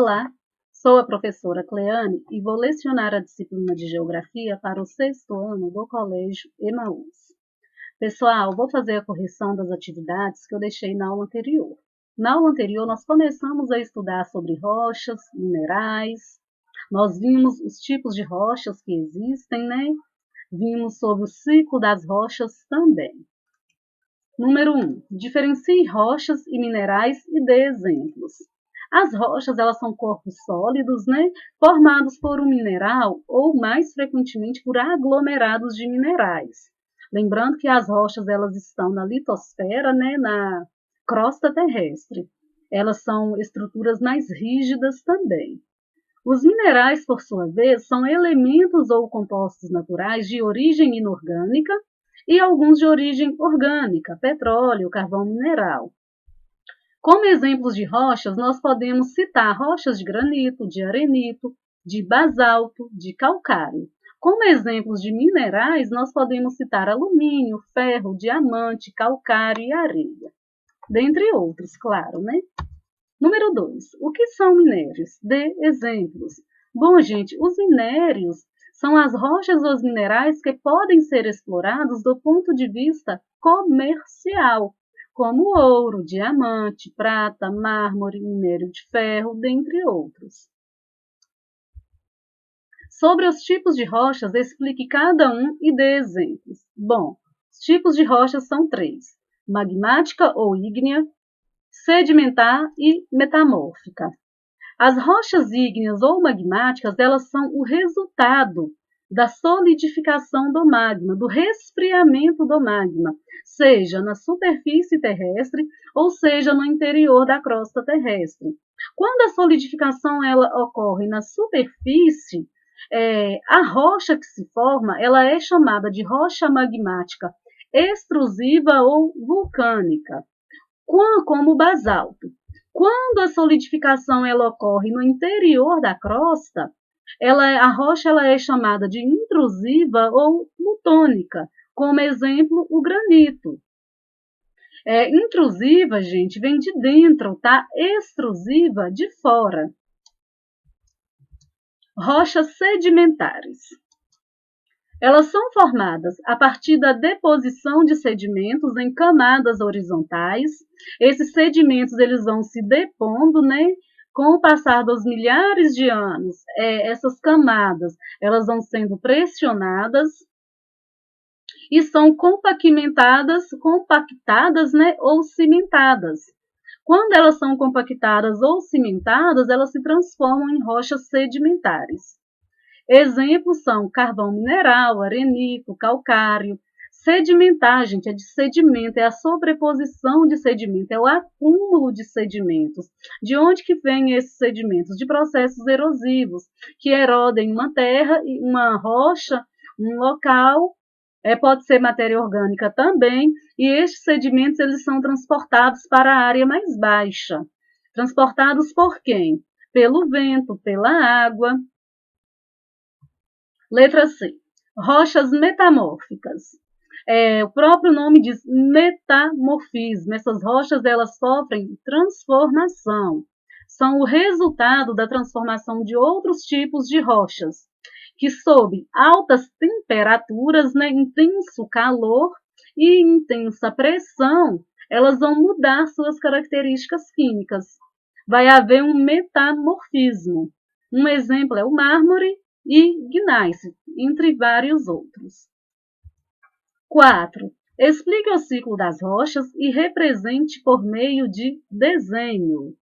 Olá, sou a professora Cleane e vou lecionar a disciplina de Geografia para o sexto ano do Colégio Emaús. Pessoal, vou fazer a correção das atividades que eu deixei na aula anterior. Na aula anterior, nós começamos a estudar sobre rochas, minerais, nós vimos os tipos de rochas que existem, né? Vimos sobre o ciclo das rochas também. Número 1. Diferencie rochas e minerais e dê exemplos. As rochas, elas são corpos sólidos, né, formados por um mineral ou, mais frequentemente, por aglomerados de minerais. Lembrando que as rochas, elas estão na litosfera, né, na crosta terrestre. Elas são estruturas mais rígidas também. Os minerais, por sua vez, são elementos ou compostos naturais de origem inorgânica e alguns de origem orgânica, petróleo, carvão mineral. Como exemplos de rochas, nós podemos citar rochas de granito, de arenito, de basalto, de calcário. Como exemplos de minerais, nós podemos citar alumínio, ferro, diamante, calcário e areia. Dentre outros, claro, né? Número 2. O que são minérios? Dê exemplos. Bom, gente, os minérios são as rochas ou os minerais que podem ser explorados do ponto de vista comercial, como ouro, diamante, prata, mármore, minério de ferro, dentre outros. Sobre os tipos de rochas, explique cada um e dê exemplos. Bom, os tipos de rochas são 3: magmática ou ígnea, sedimentar e metamórfica. As rochas ígneas ou magmáticas, elas são o resultado da solidificação do magma, do resfriamento do magma, seja na superfície terrestre ou seja no interior da crosta terrestre. Quando a solidificação ela ocorre na superfície, a rocha que se forma, ela é chamada de rocha magmática extrusiva ou vulcânica, como o basalto. Quando a solidificação ela ocorre no interior da crosta, a rocha ela é chamada de intrusiva ou plutônica, como exemplo, o granito. Intrusiva, gente, vem de dentro, tá? Extrusiva, de fora. Rochas sedimentares. Elas são formadas a partir da deposição de sedimentos em camadas horizontais. Esses sedimentos eles vão se depondo, né? Com o passar dos milhares de anos, essas camadas elas vão sendo pressionadas e são compactadas, né? Ou cimentadas. Quando elas são compactadas ou cimentadas, elas se transformam em rochas sedimentares. Exemplos são carvão mineral, arenito, calcário. Sedimentar, gente, é de sedimento, é a sobreposição de sedimento, é o acúmulo de sedimentos. De onde que vêm esses sedimentos? De processos erosivos, que erodem uma terra, uma rocha, um local, pode ser matéria orgânica também, e estes sedimentos eles são transportados para a área mais baixa. Transportados por quem? Pelo vento, pela água. Letra C. Rochas metamórficas. O próprio nome diz metamorfismo. Essas rochas elas sofrem transformação. São o resultado da transformação de outros tipos de rochas, que sob altas temperaturas, né, intenso calor e intensa pressão, elas vão mudar suas características químicas. Vai haver um metamorfismo. Um exemplo é o mármore e gneiss, entre vários outros. 4. Explique o ciclo das rochas e represente por meio de desenho.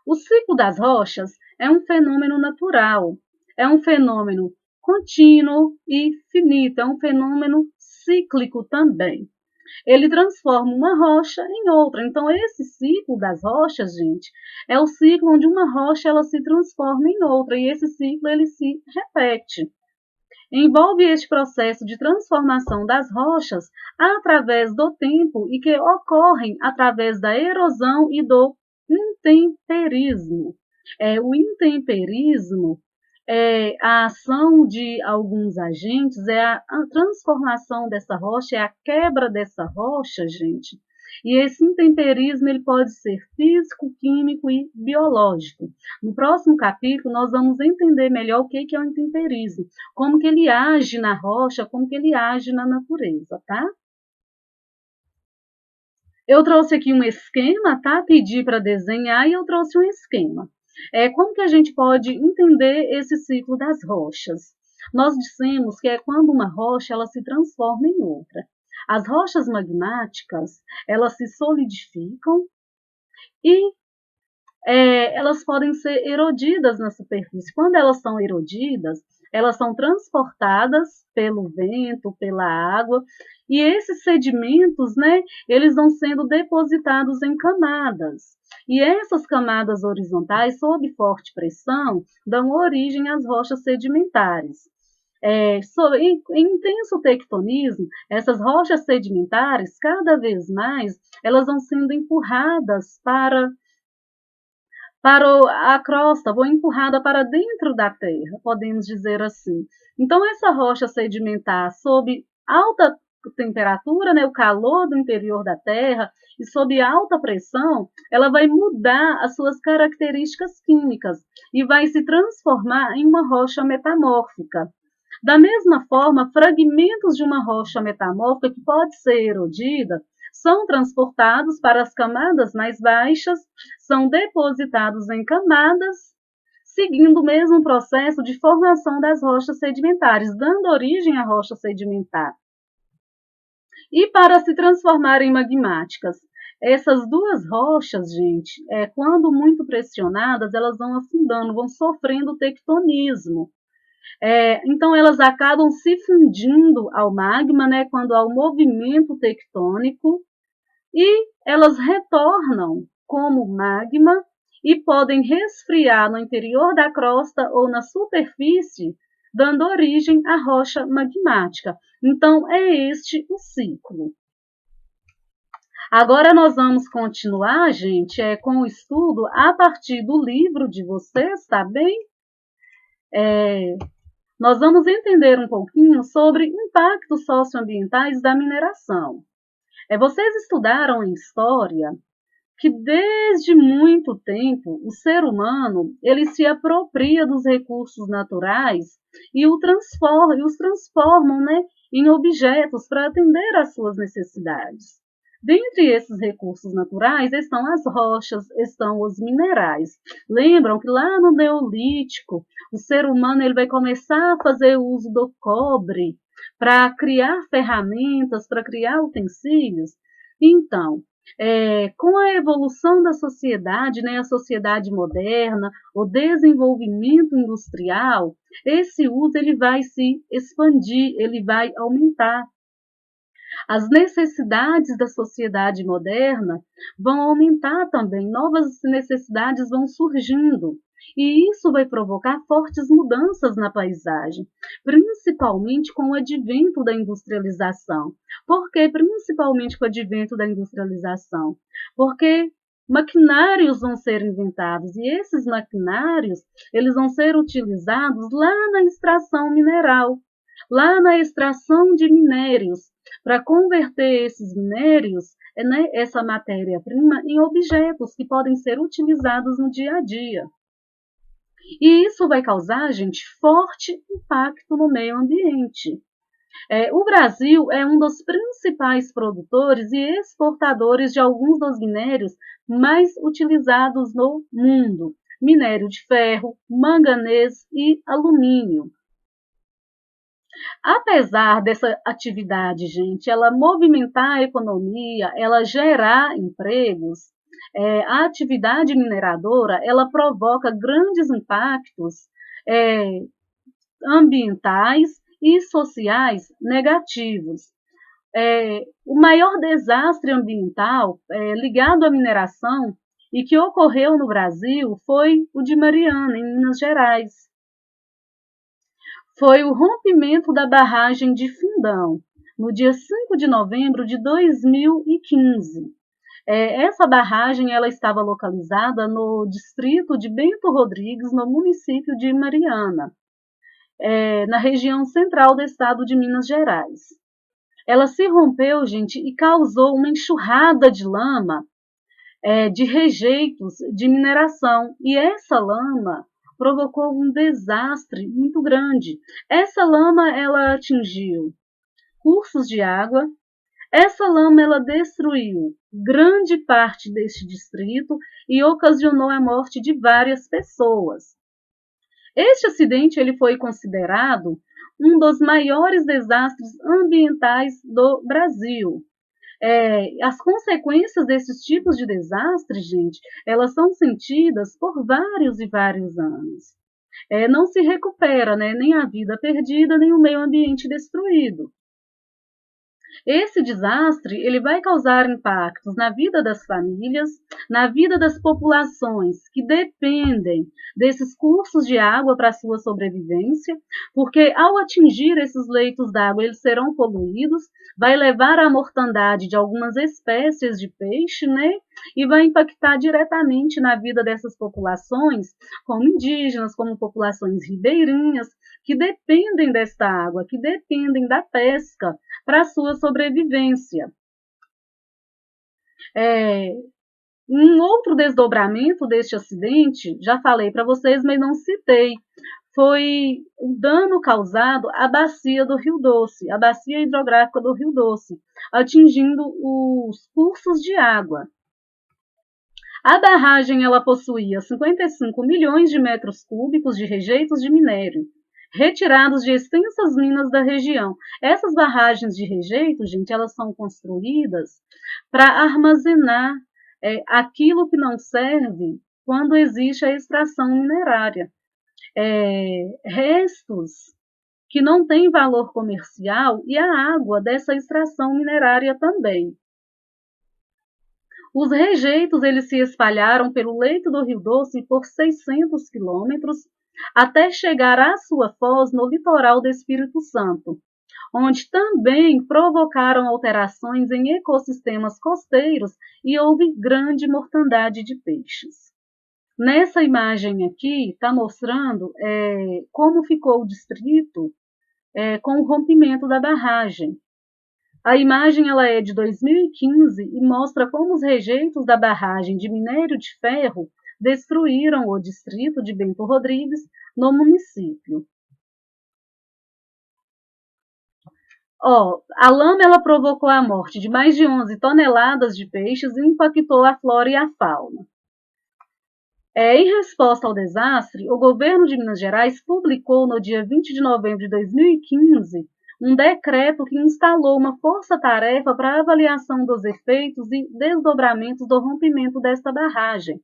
O ciclo das rochas é um fenômeno natural, é um fenômeno contínuo e finito, é um fenômeno cíclico também. Ele transforma uma rocha em outra. Então, esse ciclo das rochas, gente, é o ciclo onde uma rocha ela se transforma em outra, e esse ciclo ele se repete. Envolve este processo de transformação das rochas através do tempo e que ocorrem através da erosão e do intemperismo. O intemperismo é a ação de alguns agentes, a transformação dessa rocha, é a quebra dessa rocha, gente, E esse intemperismo ele pode ser físico, químico e biológico. No próximo capítulo, nós vamos entender melhor o que é o intemperismo, como que ele age na rocha, como que ele age na natureza, tá? Eu trouxe aqui um esquema, tá? Pedi para desenhar e eu trouxe um esquema. Como que a gente pode entender esse ciclo das rochas? Nós dissemos que é quando uma rocha ela se transforma em outra. As rochas magmáticas, elas se solidificam e elas podem ser erodidas na superfície. Quando elas são erodidas, elas são transportadas pelo vento, pela água, e esses sedimentos, né, eles vão sendo depositados em camadas. E essas camadas horizontais, sob forte pressão, dão origem às rochas sedimentares. Em intenso tectonismo, essas rochas sedimentares, cada vez mais, elas vão sendo empurradas para a crosta, vou empurrada para dentro da terra, podemos dizer assim. Então, essa rocha sedimentar sob alta temperatura, né, o calor do interior da terra, e sob alta pressão, ela vai mudar as suas características químicas e vai se transformar em uma rocha metamórfica. Da mesma forma, fragmentos de uma rocha metamórfica que pode ser erodida são transportados para as camadas mais baixas, são depositados em camadas, seguindo o mesmo processo de formação das rochas sedimentares, dando origem à rocha sedimentar. E para se transformarem em magmáticas, essas duas rochas, gente, quando muito pressionadas, elas vão afundando, vão sofrendo tectonismo. Então, elas acabam se fundindo ao magma, né, quando há o movimento tectônico, e elas retornam como magma e podem resfriar no interior da crosta ou na superfície, dando origem à rocha magmática. Então, é este o ciclo. Agora nós vamos continuar, gente, com o estudo a partir do livro de vocês, tá bem? Nós vamos entender um pouquinho sobre impactos socioambientais da mineração. Vocês estudaram em história que desde muito tempo o ser humano ele se apropria dos recursos naturais e os transformam, né, em objetos para atender às suas necessidades. Dentre esses recursos naturais estão as rochas, estão os minerais. Lembram que lá no Neolítico o ser humano ele vai começar a fazer uso do cobre para criar ferramentas, para criar utensílios? Então, com a evolução da sociedade, né, a sociedade moderna, o desenvolvimento industrial, esse uso ele vai se expandir, ele vai aumentar. As necessidades da sociedade moderna vão aumentar também, novas necessidades vão surgindo. E isso vai provocar fortes mudanças na paisagem, principalmente com o advento da industrialização. Por que principalmente com o advento da industrialização? Porque maquinários vão ser inventados e esses maquinários eles vão ser utilizados lá na extração mineral, lá na extração de minérios, para converter esses minérios, né, essa matéria-prima, em objetos que podem ser utilizados no dia a dia. E isso vai causar, gente, forte impacto no meio ambiente. O Brasil é um dos principais produtores e exportadores de alguns dos minérios mais utilizados no mundo: minério de ferro, manganês e alumínio. Apesar dessa atividade, gente, ela movimentar a economia, ela gerar empregos, a atividade mineradora, ela provoca grandes impactos ambientais e sociais negativos. O maior desastre ambiental ligado à mineração e que ocorreu no Brasil foi o de Mariana, em Minas Gerais. Foi o rompimento da barragem de Fundão, no dia 5 de novembro de 2015. Essa barragem ela estava localizada no distrito de Bento Rodrigues, no município de Mariana, na região central do estado de Minas Gerais. ela se rompeu, gente, e causou uma enxurrada de lama, de rejeitos de mineração. E essa lama provocou um desastre muito grande. Essa lama, ela atingiu cursos de água. Essa lama, ela destruiu grande parte deste distrito e ocasionou a morte de várias pessoas. Este acidente ele foi considerado um dos maiores desastres ambientais do Brasil. As consequências desses tipos de desastres, gente, elas são sentidas por vários e vários anos. Não se recupera, né, nem a vida perdida, nem o meio ambiente destruído. Esse desastre ele vai causar impactos na vida das famílias, na vida das populações que dependem desses cursos de água para a sua sobrevivência, porque ao atingir esses leitos d'água eles serão poluídos, vai levar à mortandade de algumas espécies de peixe, né? E vai impactar diretamente na vida dessas populações, como indígenas, como populações ribeirinhas, que dependem desta água, que dependem da pesca para a sua sobrevivência. Um outro desdobramento deste acidente, já falei para vocês, mas não citei, foi o dano causado à bacia do Rio Doce, a bacia hidrográfica do Rio Doce, atingindo os cursos de água. A barragem ela possuía 55 milhões de metros cúbicos de rejeitos de minério, retirados de extensas minas da região. Essas barragens de rejeito, gente, elas são construídas para armazenar aquilo que não serve quando existe a extração minerária. Restos que não têm valor comercial e a água dessa extração minerária também. Os rejeitos eles se espalharam pelo leito do Rio Doce por 600 quilômetros, até chegar à sua foz no litoral do Espírito Santo, onde também provocaram alterações em ecossistemas costeiros e houve grande mortandade de peixes. Nessa imagem aqui está mostrando como ficou o distrito com o rompimento da barragem. A imagem ela é de 2015 e mostra como os rejeitos da barragem de minério de ferro destruíram o distrito de Bento Rodrigues, no município. A lama ela provocou a morte de mais de 11 toneladas de peixes e impactou a flora e a fauna. Em resposta ao desastre, o governo de Minas Gerais publicou no dia 20 de novembro de 2015 um decreto que instalou uma força-tarefa para a avaliação dos efeitos e desdobramentos do rompimento desta barragem.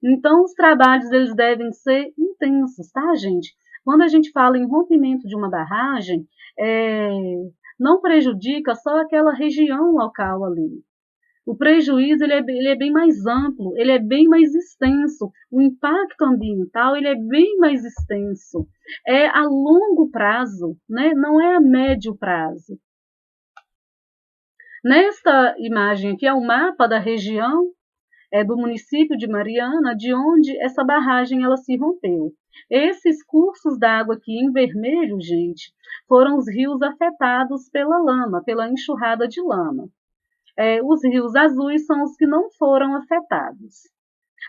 Então, os trabalhos eles devem ser intensos, tá, gente? Quando a gente fala em rompimento de uma barragem, não prejudica só aquela região local ali. O prejuízo ele é bem mais amplo, ele é bem mais extenso. O impacto ambiental ele é bem mais extenso. É a longo prazo, né? Não é a médio prazo. Nesta imagem aqui é o mapa da região do município de Mariana, de onde essa barragem ela se rompeu. Esses cursos d'água aqui em vermelho, gente, foram os rios afetados pela lama, pela enxurrada de lama. Os rios azuis são os que não foram afetados.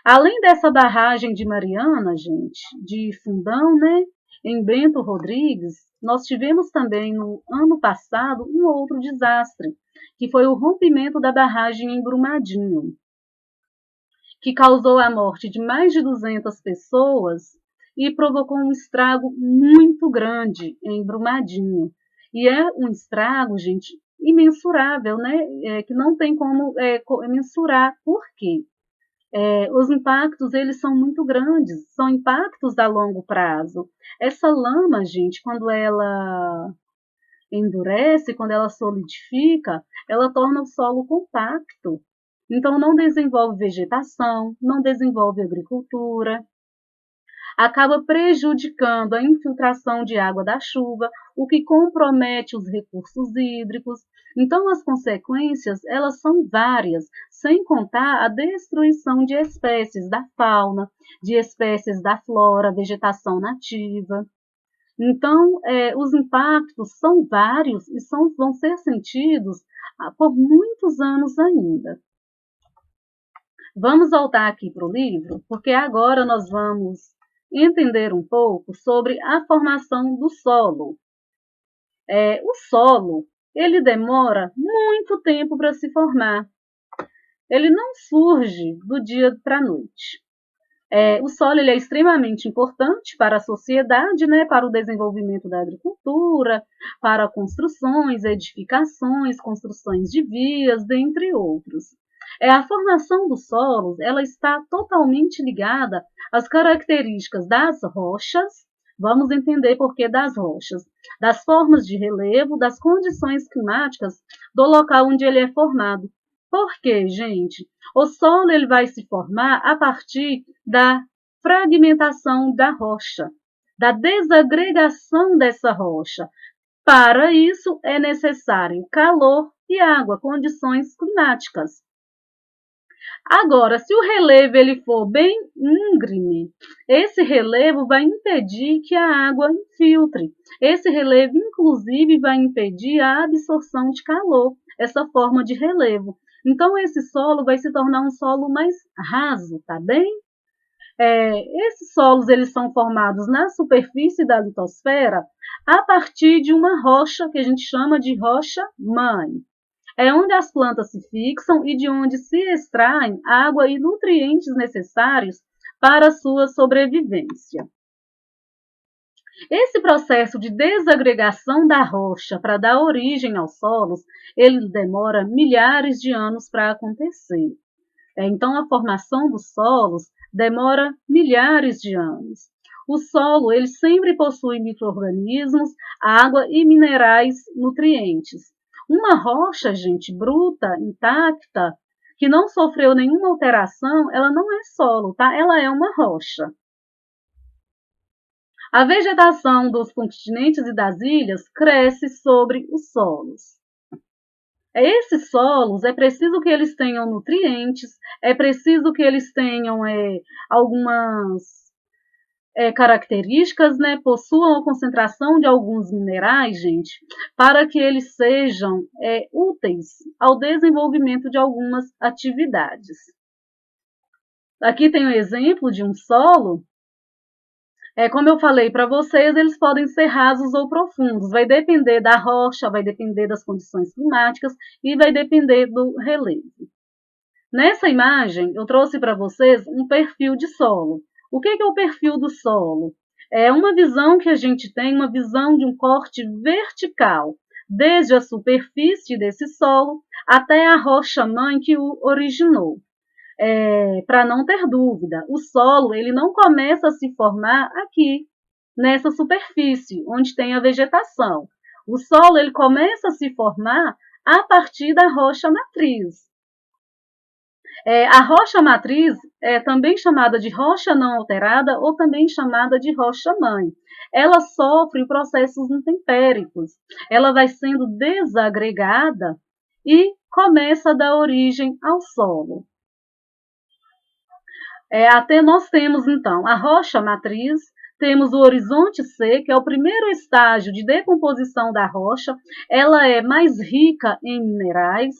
Além dessa barragem de Mariana, gente, de Fundão, né, em Bento Rodrigues, nós tivemos também no ano passado um outro desastre, que foi o rompimento da barragem em Brumadinho, que causou a morte de mais de 200 pessoas e provocou um estrago muito grande em Brumadinho. E é um estrago, gente, imensurável, né? Que não tem como mensurar. Por quê? Os impactos eles são muito grandes, são impactos a longo prazo. Essa lama, gente, quando ela endurece, quando ela solidifica, ela torna o solo compacto. Então, não desenvolve vegetação, não desenvolve agricultura, acaba prejudicando a infiltração de água da chuva, o que compromete os recursos hídricos. Então, as consequências, elas são várias, sem contar a destruição de espécies da fauna, de espécies da flora, vegetação nativa. Então, os impactos são vários e vão ser sentidos por muitos anos ainda. Vamos voltar aqui para o livro, porque agora nós vamos entender um pouco sobre a formação do solo. O solo, ele demora muito tempo para se formar. Ele não surge do dia para a noite. O solo ele é extremamente importante para a sociedade, né, para o desenvolvimento da agricultura, para construções, edificações, construções de vias, dentre outros. A formação dos solos ela está totalmente ligada às características das rochas. Vamos entender por que das rochas, das formas de relevo, das condições climáticas do local onde ele é formado. Por quê, gente? O solo ele vai se formar a partir da fragmentação da rocha, da desagregação dessa rocha. Para isso é necessário calor e água, condições climáticas. Agora, se o relevo ele for bem íngreme, esse relevo vai impedir que a água infiltre. Esse relevo, inclusive, vai impedir a absorção de calor, essa forma de relevo. Então, esse solo vai se tornar um solo mais raso, tá bem? Esses solos eles são formados na superfície da litosfera a partir de uma rocha que a gente chama de rocha-mãe. É onde as plantas se fixam e de onde se extraem água e nutrientes necessários para a sua sobrevivência. Esse processo de desagregação da rocha para dar origem aos solos, ele demora milhares de anos para acontecer. Então, a formação dos solos demora milhares de anos. O solo ele sempre possui micro-organismos, água e minerais nutrientes. Uma rocha, gente, bruta, intacta, que não sofreu nenhuma alteração, ela não é solo, tá? Ela é uma rocha. A vegetação dos continentes e das ilhas cresce sobre os solos. Esses solos, é preciso que eles tenham nutrientes, é preciso que eles tenham algumas características, né, possuam a concentração de alguns minerais, gente, para que eles sejam úteis ao desenvolvimento de algumas atividades. Aqui tem um exemplo de um solo. Como eu falei para vocês, eles podem ser rasos ou profundos. Vai depender da rocha, vai depender das condições climáticas e vai depender do relevo. Nessa imagem, eu trouxe para vocês um perfil de solo. O que é o perfil do solo? É uma visão que a gente tem, uma visão de um corte vertical, desde a superfície desse solo até a rocha-mãe que o originou. Para não ter dúvida, o solo ele não começa a se formar aqui, nessa superfície, onde tem a vegetação. O solo ele começa a se formar a partir da rocha matriz. A rocha matriz é também chamada de rocha não alterada ou também chamada de rocha-mãe. Ela sofre processos intempéricos. Ela vai sendo desagregada e começa a dar origem ao solo. Até nós temos, então, a rocha matriz, temos o horizonte C, que é o primeiro estágio de decomposição da rocha. Ela é mais rica em minerais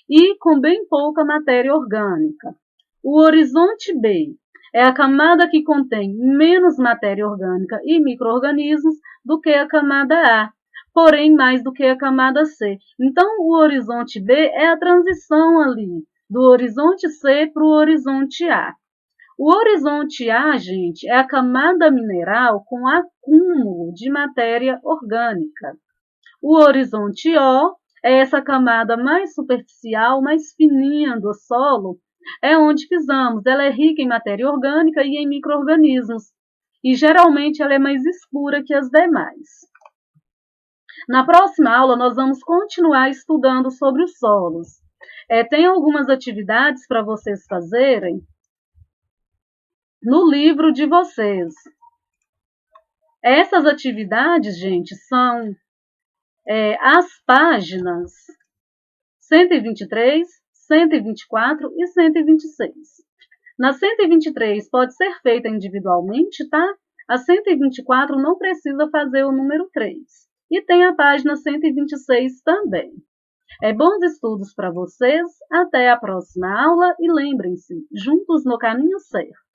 e com bem pouca matéria orgânica. O horizonte B é a camada que contém menos matéria orgânica e micro-organismos do que a camada A, porém mais do que a camada C. Então, o horizonte B é a transição ali do horizonte C para o horizonte A. O horizonte A, gente, é a camada mineral com acúmulo de matéria orgânica. O horizonte O é essa camada mais superficial, mais fininha do solo, é onde pisamos. Ela é rica em matéria orgânica e em micro-organismos, e geralmente ela é mais escura que as demais. Na próxima aula, nós vamos continuar estudando sobre os solos. Tem algumas atividades para vocês fazerem no livro de vocês. Essas atividades, gente, são as páginas 123, 124 e 126. Na 123 pode ser feita individualmente, tá? A 124 não precisa fazer o número 3. E tem a página 126 também. Bons estudos para vocês, até a próxima aula e lembrem-se, juntos no caminho certo.